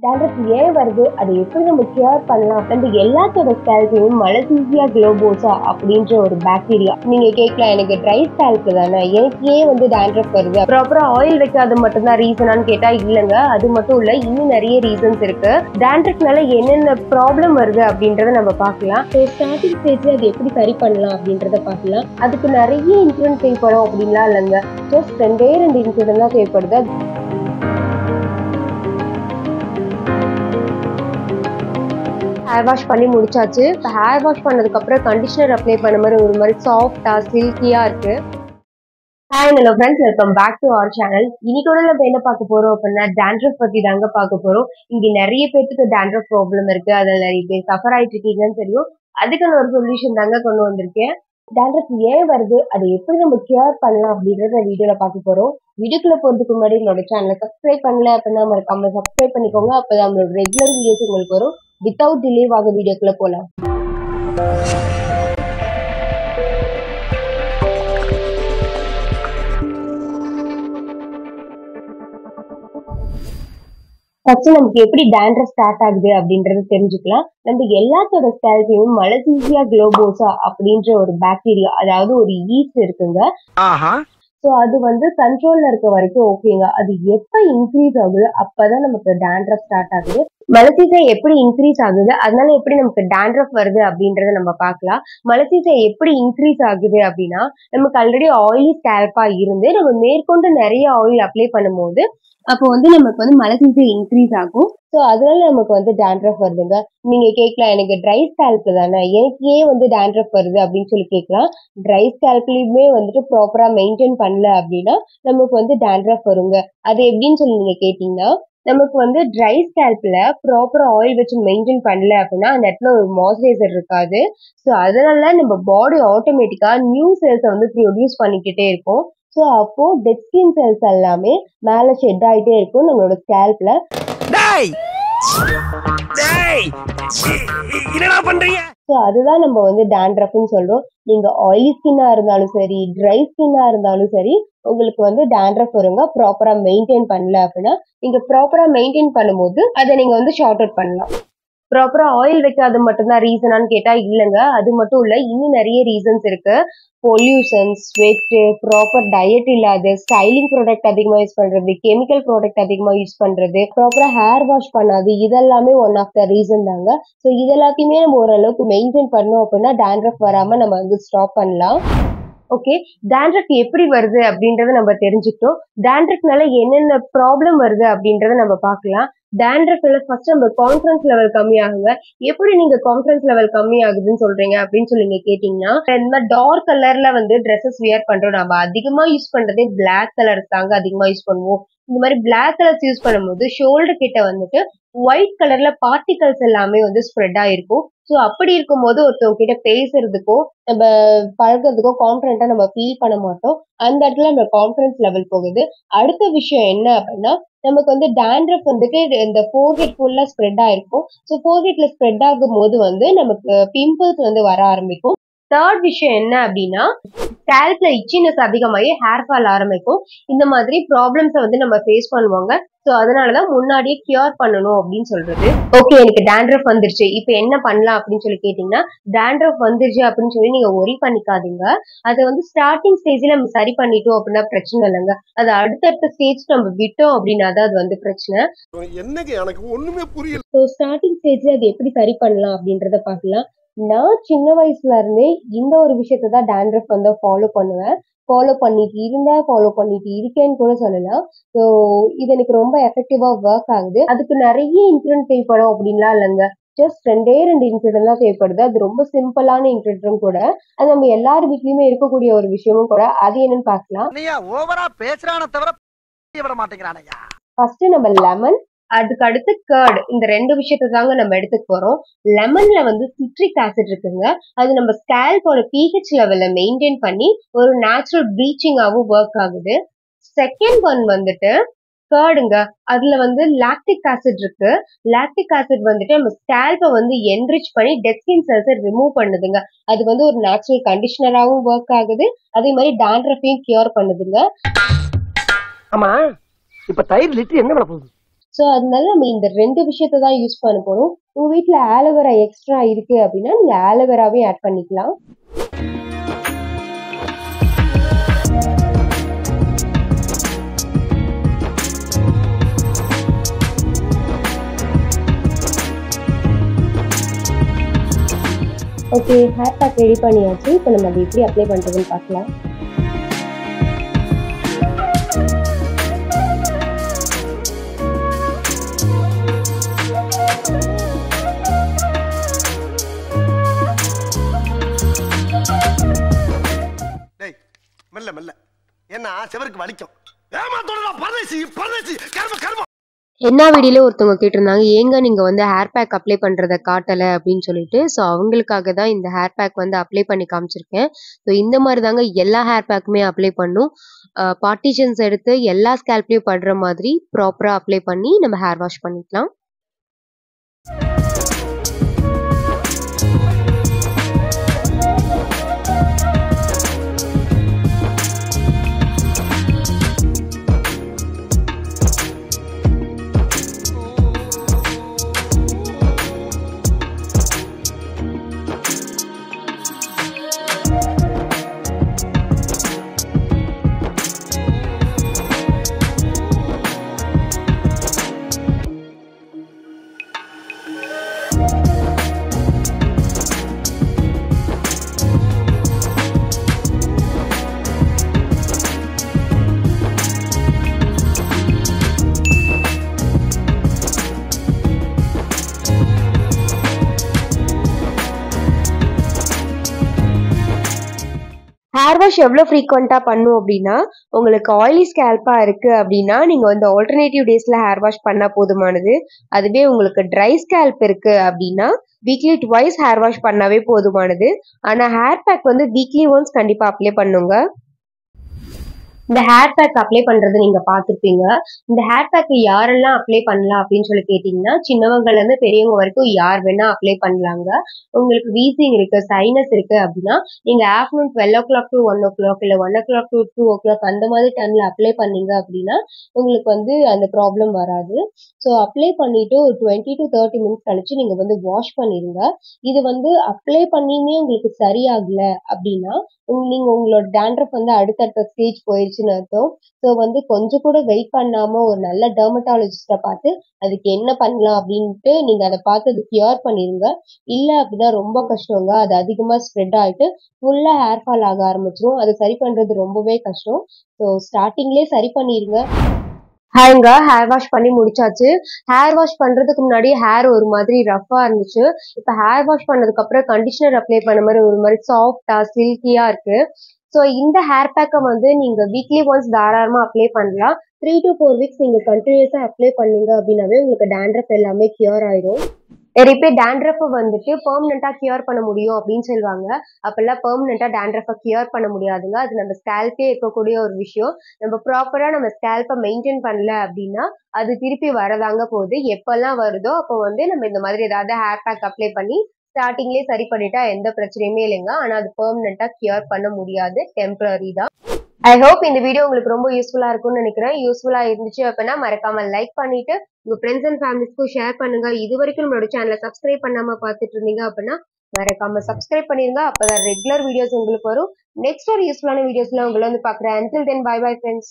dandruff ஏன் வருது? அதை எப்படி நம்ம கியூர் பண்ணலாம்? நம்ம எல்லாத்தோட ஸ்கேல்ப்லயும் மலசீசியா குளோபோசா அப்படின்ற ஒரு பாக்டீரியா. நீங்க கேட்கலாம், எனக்கு ட்ரை ஸ்கேல்ப் தானே, எனக்கு ஏன் வந்து dandruff வருது? ப்ராப்பரா ஆயில் வைக்காத மட்டும்தான் ரீசனான்னு கேட்டா இல்லைங்க. அது மட்டும் இல்ல, இன்னும் நிறைய ரீசன்ஸ் இருக்கு. dandruffனால என்னென்ன ப்ராப்ளம் வருது அப்படின்றத நம்ம பார்க்கலாம். ஸ்டார்டிங் ஸ்டேஜ்ல அது எப்படி சரி பண்ணலாம் அப்படின்றத பார்க்கலாம். அதுக்கு நிறைய இன்சிடென்ட் தேவைப்படும் அப்படின்லாம் இல்லைங்க. ஜஸ்ட் ரெண்டு இன்சிடென்ட் தான் தேவைப்படுது. ஹேர் வாஷ் பண்ணி முடிச்சாச்சு. இப்போ ஹேர் வாஷ் பண்ணதுக்கு அப்புறம் கண்டிஷனர் அப்ளை பண்ண மாதிரி ஒரு மாதிரி சாஃப்டா சில்கியா இருக்கு. Hi hello friends, welcome back to our channel. இன்னைக்கு நம்ம என்ன பார்க்க போறோம் அப்படின்னா dandruff பத்தி தாங்க பார்க்க போறோம். இங்க நிறைய பேருக்கு dandruff ப்ராப்ளம் இருக்கு, அதில் நிறைய பேர் சஃபர் ஆயிட்டு இருக்கீங்கன்னு தெரியும். அதுக்கான ஒரு சொல்யூஷன் தாங்க கொண்டு வந்திருக்கேன். dandruff ஏன் வருது, அதை எப்படி நம்ம கியூர் பண்ணலாம் அப்படின்றத வீடியோல பார்க்க போறோம். வீடியோக்குள்ள போறதுக்கு முன்னாடி என்னோட சேனலை சப்ஸ்கிரைப் பண்ணல அப்படின்னா மறக்காம சப்ஸ்கிரைப் பண்ணிக்கோங்க. அப்பதான் நம்மளோட ரெகுலர் வீடியோஸ் உங்களுக்கு வரும். வித்தவுட் டிலே வாங்க வீடியோக்குள்ள போலாம். ஃபர்ஸ்ட் நமக்கு எப்படி dandruff ஸ்டார்ட் ஆகுது அப்படின்றத தெரிஞ்சுக்கலாம். நம்ம எல்லாத்தோட ஸ்கேல்ப்லயும் மலசீசியா குளோபோசா அப்படின்ற ஒரு பாக்டீரியா, அதாவது ஒரு ஈஸ்ட் இருக்குங்க. ஸோ அது வந்து கண்ட்ரோல்ல இருக்க வரைக்கும் ஓகேங்க. அது எப்ப இன்க்ரீஸ் ஆகுது அப்பதான் நமக்கு dandruff ஸ்டார்ட் ஆகுது. மலசீசை எப்படி இன்க்ரீஸ் ஆகுது, அதனால எப்படி நமக்கு dandruff வருது அப்படின்றத நம்ம பார்க்கலாம். மலசீசை எப்படி இன்க்ரீஸ் ஆகுது அப்படின்னா, நமக்கு ஆல்ரெடி ஆயிலி ஸ்கேல்பா இருந்து நம்ம மேற்கொண்டு நிறைய ஆயில் அப்ளை பண்ணும்போது அப்போ வந்து நமக்கு வந்து மலசீசை இன்க்ரீஸ் ஆகும். ஸோ அதனால நமக்கு வந்து dandruff வருதுங்க. நீங்க கேட்கலாம், எனக்கு ட்ரை ஸ்கேல்ப் தானே, எனக்கு ஏன் வந்து dandruff வருது அப்படின்னு சொல்லி கேட்கலாம். ட்ரை ஸ்கேல்ப்லயுமே வந்துட்டு ப்ராப்பரா மெயின்டைன் பண்ணல அப்படின்னா நமக்கு வந்து dandruff வருங்க. அது எப்படின்னு சொல்லி நீங்க கேட்டீங்கன்னா, நமக்கு வந்து ட்ரை ஸ்கேல்ப்ல ப்ராப்பரா ஆயில் வச்சு மெயின்டைன் பண்ணல அப்படின்னா அந்த இடத்துல ஒரு மாய்ஸ்சரைசர் இருக்காது. ஸோ அதனால நம்ம பாடி ஆட்டோமேட்டிக்கா நியூ செல்ஸை வந்து ப்ரொடியூஸ் பண்ணிக்கிட்டே இருக்கும். ஸோ அப்போ டெட் ஸ்கின் செல்ஸ் எல்லாமே மேல ஷெட் ஆயிட்டே இருக்கும் நம்மளோட ஸ்கேல்ப்ல. ஸோ அதுதான் நம்ம வந்து dandruffன்னு சொல்றோம். நீங்க ஆயிலி ஸ்கின்னா இருந்தாலும் சரி, ட்ரை ஸ்கின்னா இருந்தாலும் சரி, உங்களுக்கு வந்து dandruff வருங்க. ப்ராப்பரா மெயின்டைன் பண்ணல அப்படின்னா, நீங்க ப்ராப்பரா மெயின்டைன் பண்ணும்போது அதை நீங்க வந்து ஷார்ட் அவுட் பண்ணலாம். ப்ராப்பரா ஆயில் வைக்காத மட்டும்தான் ரீசனான்னு கேட்டா இல்லைங்க. அது மட்டும் இல்ல, இன்னும் நிறைய ரீசன்ஸ் இருக்கு. பொல்யூஷன், ஸ்வெட், ப்ராப்பர் டயட் இல்லாத, ஸ்டைலிங் ப்ராடக்ட் அதிகமா யூஸ் பண்றது, கெமிக்கல் ப்ராடக்ட் அதிகமா யூஸ் பண்றது, ப்ராப்பரா ஹேர் வாஷ் பண்ணாது, இதெல்லாமே ஒன் ஆஃப் த ரீசன் தாங்க. ஸோ இது எல்லாத்தையுமே நம்ம ஓரளவுக்கு மெயின்டைன் பண்ணோம் அப்படின்னா dandruff வராம நம்ம வந்து ஸ்டாப் பண்ணலாம். ஓகே, dandruff எப்படி வருது அப்படின்றத நம்ம தெரிஞ்சுக்கிட்டோம். dandruffனால என்னென்ன ப்ராப்ளம் வருது அப்படின்றத நம்ம பார்க்கலாம். dandruffல ஃபர்ஸ்ட் நம்ம கான்ஃபிடன்ஸ் லெவல் கம்மியாகுங்க. எப்படி நீங்க கான்ஃபிடன்ஸ் லெவல் கம்மி ஆகுதுன்னு சொல்றீங்க அப்படின்னு சொல்லி நீங்க கேட்டீங்கன்னா, இந்த மாதிரி டார்க் கலர்ல வந்து ட்ரெஸ்ஸஸ் வியர் பண்றோம். நம்ம அதிகமா யூஸ் பண்றதே பிளாக் கலர் தாங்க அதிகமா யூஸ் பண்ணுவோம். இந்த மாதிரி பிளாக் கலர்ஸ் யூஸ் பண்ணும்போது ஷோல்டர் கிட்ட வந்துட்டு ஒயிட் கலர்ல பார்ட்டிகல்ஸ் எல்லாமே வந்து ஸ்ப்ரெட் ஆயிருக்கும். ஸோ அப்படி இருக்கும்போது ஒருத்தவங்க கிட்ட பேசுறதுக்கோ நம்ம பழகிறதுக்கோ கான்ஃபிடென்ட்டா நம்ம ஃபீல் பண்ண மாட்டோம். அந்த இடத்துல நம்ம கான்ஃபிடன்ஸ் லெவல் போகுது. அடுத்த விஷயம் என்ன அப்படின்னா, நமக்கு வந்து dandruff வந்துட்டு இந்த ஃபோர்ஹெட் ஃபுல்லா ஸ்ப்ரெட் ஆயிருக்கும். ஸோ ஃபோர்ஹெட்ல ஸ்ப்ரெட் ஆகும்போது வந்து நமக்கு பிம்பிள்ஸ் வந்து வர ஆரம்பிக்கும். தேர்ட் விஷயம் என்ன அப்படின்னா, ஸ்கேல்ப்ல இச்சினஸ் அதிகமாகி ஹேர் ஃபால் ஆரம்பிக்கும். இந்த மாதிரி ப்ராப்ளம்ஸை வந்து நம்ம ஃபேஸ் பண்ணுவாங்க. ஸோ அதனாலதான் முன்னாடியே கியூர் பண்ணணும் அப்படின்னு சொல்றது. ஓகே, எனக்கு dandruff வந்துருச்சு, இப்போ என்ன பண்ணலாம் அப்படின்னு சொல்லி கேட்டீங்கன்னா, dandruff வந்துருச்சு அப்படின்னு சொல்லி நீங்க ஒரி பண்ணிக்காதீங்க. அதை வந்து ஸ்டார்டிங் ஸ்டேஜ்ல நம்ம சரி பண்ணிட்டோம் அப்படின்னா பிரச்சனை இல்லைங்க. அது அடுத்தடுத்த ஸ்டேஜ் நம்ம விட்டோம் அப்படின்னா தான் அது வந்து பிரச்சனை. என்னங்க எனக்கு ஒண்ணுமே புரியல. ஸோ ஸ்டார்டிங் ஸ்டேஜ்ல அது எப்படி சரி பண்ணலாம் அப்படின்றத பார்க்கலாம். நான் சின்ன வயசுல இருந்தே இந்த ஒரு விஷயத்தை தான் dandruff வந்து ஃபாலோ பண்ணுவேன். ஃபாலோ பண்ணிட்டு இருந்தேன், ஃபாலோ பண்ணிட்டு இருக்கேன்னு கூட சொல்லலாம். ஸோ இது எனக்கு ரொம்ப எஃபெக்டிவா ஒர்க் ஆகுது. அதுக்கு நிறைய இன்சிடென்ட் தேவைப்படும் அப்படின்லாம் இல்லைங்க. ஜஸ்ட் ரெண்டு இன்சிடென்ட் தான் தேவைப்படுது. அது ரொம்ப சிம்பிளான இன்சிடென்ட்டும் கூட. அது நம்ம எல்லார் வீட்லயுமே இருக்கக்கூடிய ஒரு விஷயமும் கூட. அது என்னன்னு பார்க்கலாம். ஃபர்ஸ்ட் நம்ம லெமன், அதுக்கு அடுத்து கர்ட், இந்த ரெண்டு விஷயத்தை தாங்க நம்ம எடுத்துக்க போறோம். லெமன்ல வந்து சிட்ரிக் ஆசிட் இருக்குங்க. அது நம்ம ஸ்கேல்போட pH லெவல்ல மெயின்டைன் பண்ணி ஒரு நேச்சுரல் ப்ளீச்சிங்காவும் ஒர்க் ஆகுது. செகண்ட் ஒன் வந்துட்டு கர்டுங்க. அதுல வந்து லாக்டிக் ஆசிட் இருக்கு. லாக்டிக் ஆசிட் வந்துட்டு நம்ம ஸ்கேல்பை வந்து என்ரிச் பண்ணி டெட் ஸ்கின் செல்ஸை ரிமூவ் பண்ணுதுங்க. அது வந்து ஒரு நேச்சுரல் கண்டிஷனராகவும் ஒர்க் ஆகுது. அதே மாதிரி dandruffையும் கியூர் பண்ணுதுங்க. ஆமா, இப்ப தயிர் லிட்டர் என்ன விலை போகுது? ஸோ அதனால நம்ம இந்த 2 விஷயத்த தான் யூஸ் பண்ண போறோம். உங்க வீட்ல ஆலோவேரா எக்ஸ்ட்ரா இருக்கு அப்படின்னா, நீங்க ஆலோவேராவே ஆட் பண்ணிக்கலாம். ஓகே, ஹேர் பேக் ரெடி பண்ணியாச்சு. இப்போ நம்ம அதை எப்படி அப்ளை பண்றதுன்னு பார்க்கலாம். டேய் மெல்ல மெல்ல என்ன செவருக்கு வலிக்கும். ஏமாத்தோடா பரதேசி பரதேசி கர்ம கர்ம. என்ன வீடியோல ஒருத்தவங்க கேட்டிருந்தாங்க, ஏங்க நீங்க வந்து ஹேர் பேக் அப்ளை பண்றத காட்டல அப்படின்னு சொல்லிட்டு. ஸோ அவங்களுக்காக தான் இந்த ஹேர் பேக் வந்து அப்ளை பண்ணி காமிச்சிருக்கேன். ஸோ இந்த மாதிரி தாங்க எல்லா ஹேர் பேக்குமே அப்ளை பண்ணும். பார்ட்டிஷன்ஸ் எடுத்து எல்லா ஸ்கேல்ப்லயும் படுற மாதிரி ப்ராப்பரா அப்ளை பண்ணி நம்ம ஹேர் வாஷ் பண்ணிக்கலாம். ஹேர் வாஷ் எவ்வளோ ஃப்ரீக்வெண்ட்டாக பண்ணும் அப்படின்னா, உங்களுக்கு ஆயிலி ஸ்கேல்பாக இருக்குது அப்படின்னா நீங்கள் வந்து ஆல்டர்னேட்டிவ் டேஸில் ஹேர் வாஷ் பண்ணால் போதுமானது. அதுவே உங்களுக்கு ட்ரை ஸ்கேல்ப் இருக்குது அப்படின்னா வீக்லி ட்வைஸ் ஹேர் வாஷ் பண்ணாவே போதுமானது. ஆனால் ஹேர் பேக் வந்து வீக்லி ஒன்ஸ் கண்டிப்பாக அப்ளை பண்ணுங்க. இந்த ஹேர் பேக் அப்ளை பண்றது நீங்க பார்த்துருப்பீங்க. இந்த ஹேர் பேக் யாரெல்லாம் அப்ளை பண்ணலாம் அப்படின்னு சொல்லி கேட்டீங்கன்னா, சின்னவங்கல இருந்து பெரியவங்க வரைக்கும் யார் வேணா அப்ளை பண்ணலாங்க. உங்களுக்கு வீசிங் இருக்கு, சைனஸ் இருக்கு அப்படின்னா நீங்க ஆஃப்டர்நூன் 12 to 1 இல்ல 1 to 2 அந்த மாதிரி டைம்ல அப்ளை பண்ணீங்க அப்படின்னா உங்களுக்கு வந்து அந்த ப்ராப்ளம் வராது. ஸோ அப்ளை பண்ணிட்டு ஒரு 20 to 30 மினிட்ஸ் கழிச்சு நீங்க வந்து வாஷ் பண்ணிருங்க. இது வந்து அப்ளை பண்ணியுமே உங்களுக்கு சரியாகல அப்படின்னா நீங்க உங்களோட டேண்ட்ரஃப் வந்து அடுத்தடுத்த ஸ்டேஜ் போயிருச்சுன்னு அர்த்தம். ஸோ வந்து கொஞ்சம் கூட வெயிட் பண்ணாம ஒரு நல்ல டெர்மட்டாலஜிஸ்ட பார்த்து அதுக்கு என்ன பண்ணலாம் அப்படின்ட்டு நீங்க அதை பார்த்து அது கியூர் பண்ணிருங்க. இல்ல அப்படின்னா ரொம்ப கஷ்டங்க. அது அதிகமா ஸ்ப்ரெட் ஆயிட்டு ஃபுல்லா ஹேர் ஃபால் ஆக ஆரம்பிச்சிரும். அதை சரி பண்றது ரொம்பவே கஷ்டம். ஸோ ஸ்டார்டிங்லேயே சரி பண்ணிருங்க. ஹாய்ங்க, ஹேர் வாஷ் பண்ணி முடிச்சாச்சு. ஹேர் வாஷ் பண்றதுக்கு முன்னாடி ஹேர் ஒரு மாதிரி ரஃபா இருந்துச்சு. இப்ப ஹேர் வாஷ் பண்ணதுக்கு அப்புறம் கண்டிஷனர் அப்ளை பண்ண மாதிரி ஒரு மாதிரி சாஃப்டா சில்கியா இருக்கு. ஸோ இந்த ஹேர் பேக்கை வந்து நீங்க வீக்லி ஒன்ஸ் தாராளமா அப்ளை பண்ணலாம். 3 to 4 வீக்ஸ் நீங்க கண்டினியூஸா அப்ளை பண்ணீங்க அப்படின்னாவே உங்களுக்கு டேண்ட்ரஃப் எல்லாமே கியூர் ஆயிடும். நிறைய பேர் டேண்ட்ரஃபை வந்துட்டு பெர்மனண்டா கியூர் பண்ண முடியும் அப்படின்னு சொல்லுவாங்க. அப்பெல்லாம் பெர்மனண்டா டேண்ட்ரஃபை கியூர் பண்ண முடியாதுங்க. அது நம்ம ஸ்கேல்பே இருக்கக்கூடிய ஒரு விஷயம். நம்ம ப்ராப்பரா நம்ம ஸ்கேல்பை மெயின்டைன் பண்ணல அப்படின்னா அது திருப்பி வரதாங்க போகுது. எப்பெல்லாம் வருதோ அப்போ வந்து நம்ம இந்த மாதிரி ஏதாவது ஹேர் பேக் அப்ளை பண்ணி ஸ்டார்டிங்லேயே சரி பண்ணிட்டா எந்த பிரச்சனையுமே இல்லைங்க. ஆனா அது பெர்மனண்டா கியூர் பண்ண முடியாது, டெம்பரரி தான். ஐ ஹோப் இந்த வீடியோ உங்களுக்கு ரொம்ப யூஸ்ஃபுல்லா இருக்கும்னு நினைக்கிறேன். யூஸ்ஃபுல்லா இருந்துச்சு அப்படின்னா மறக்காம லைக் பண்ணிட்டு உங்க ஃப்ரெண்ட்ஸ் அண்ட் ஃபேமிலிஸ்க்கும் ஷேர் பண்ணுங்க. இது வரைக்கும் நம்மளோட சேனலை சப்ஸ்கிரைப் பண்ணாம பார்த்துட்டு இருந்தீங்க அப்படின்னா மறக்காம சப்ஸ்கிரைப் பண்ணிருங்க. அப்பதான் ரெகுலர் வீடியோஸ் உங்களுக்கு வரும். நெக்ஸ்ட் ஒரு யூஸ்ஃபுல்லான வீடியோஸ்ல உங்களை வந்து பாக்குறேன். Until then, bye bye friends.